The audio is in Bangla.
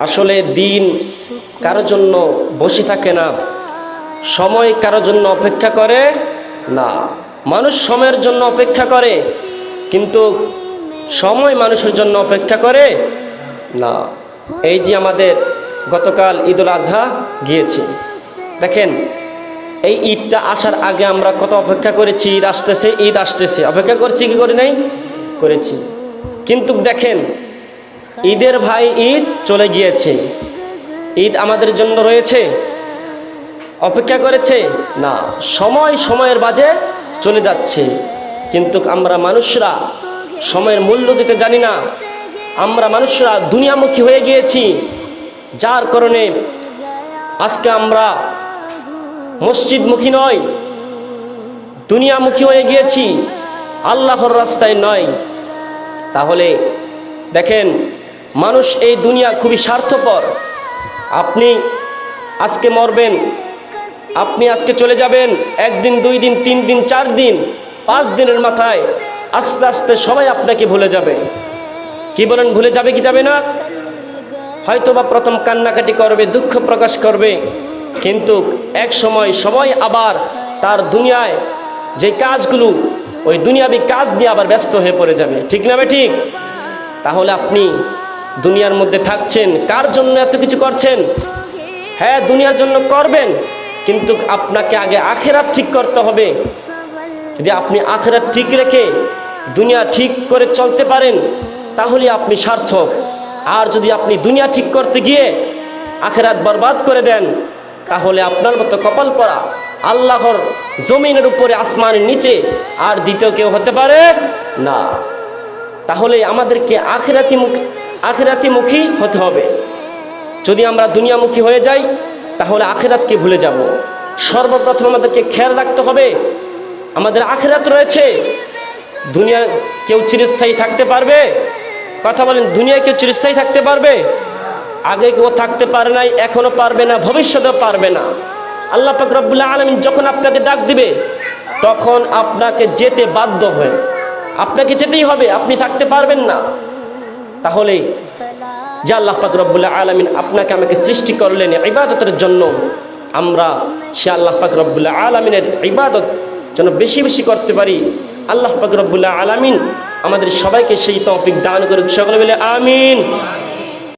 আসলে দিন কারোর জন্য বসে থাকে না, সময় কারোর জন্য অপেক্ষা করে না। মানুষ সময়ের জন্য অপেক্ষা করে, কিন্তু সময় মানুষের জন্য অপেক্ষা করে না। এই যে আমাদের গতকাল ঈদুল আজহা গিয়েছে, দেখেন এই ঈদটা আসার আগে আমরা কত অপেক্ষা করেছি। ঈদ আসতেছে, ঈদ আসতেছে, অপেক্ষা করছি কি করি নাই? করেছি। কিন্তু দেখেন ঈদের ভাই ঈদ চলে গিয়েছে, ঈদ আমাদের জন্য রয়েছে, অপেক্ষা করেছে না। সময় সময়ের বাজে চলে যাচ্ছে, কিন্তু আমরা মানুষরা সময়ের মূল্য দিতে জানি না। আমরা মানুষরা দুনিয়ামুখী হয়ে গিয়েছি, যার কারণে আজকে আমরা মসজিদমুখী নয়, দুনিয়ামুখী হয়ে গিয়েছি, আল্লাহর রাস্তায় নয়। তাহলে দেখেন মানুষ এই দুনিয়া খুবই স্বার্থপর। আপনি আজকে মরবেন, আপনি আজকে চলে যাবেন, একদিন, 2 দিন, 3 দিন, 4 দিন, 5 দিনের মাথায় আস্তে আস্তে সবাই আপনাকে ভুলে যাবে। কি বলেন, ভুলে যাবে কি যাবে না? হয়তোবা প্রথম কান্নাকাটি করবে, দুঃখ প্রকাশ করবে, কিন্তু এক সময় সবাই আবার তার দুনিয়ায় যে কাজগুলো, ওই দুনিয়াবি কাজ দিয়ে আবার ব্যস্ত হয়ে পড়ে যাবে। ঠিক না? ঠিক। তাহলে আপনি দুনিয়ার মধ্যে থাকছেন, কার জন্য এত কিছু করছেন? হ্যাঁ, দুনিয়ার জন্য করবেন, কিন্তু আপনাকে আগে আখিরাত ঠিক করতে হবে। যদি আপনি আখিরাত ঠিক রেখে দুনিয়া ঠিক করে চলতে পারেন, তাহলে আপনি সার্থক। আর যদি আপনি দুনিয়া ঠিক করতে গিয়ে আখিরাত বরবাদ করে দেন, তাহলে আপনার মতো কপাল পরা আল্লাহর জমিনের উপরে, আসমানের নিচে আর দ্বিতীয় কেউ হতে পারে না। তাহলে আমাদেরকে আখিরাতিমুখী হতে হবে। যদি আমরা দুনিয়ামুখী হয়ে যাই, তাহলে আখিরাতকে ভুলে যাব। সর্বপ্রথম আমাদেরকে খেয়াল রাখতে হবে আমাদের আখিরাত রয়েছে। দুনিয়া কেউ চিরস্থায়ী থাকতে পারবে? কথা বলেন, দুনিয়ায় কেউ চিরস্থায়ী থাকতে পারবে? আগে কেউ থাকতে পারে নাই, এখনো পারবে না, ভবিষ্যতেও পারবে না। আল্লাহ পাক রব্বুল আলামিন যখন আপনাকে ডাক দিবে, তখন আপনাকে যেতে বাধ্য হয়ে, আপনাকে যেতেই হবে, আপনি থাকতে পারবেন না। তাহলে যে আল্লাহ পাক রব্বুল আলামিন আপনাকে আমাকে সৃষ্টি করলেন ইবাদতের জন্য, আমরা সে আল্লাহ পাক রব্বুল আলামিনের ইবাদত যেন বেশি বেশি করতে পারি। আল্লাহ পাক রব্বুল আলামিন আমাদের সবাইকে সেই তৌফিক দান করুক। সকলে বলে আমিন।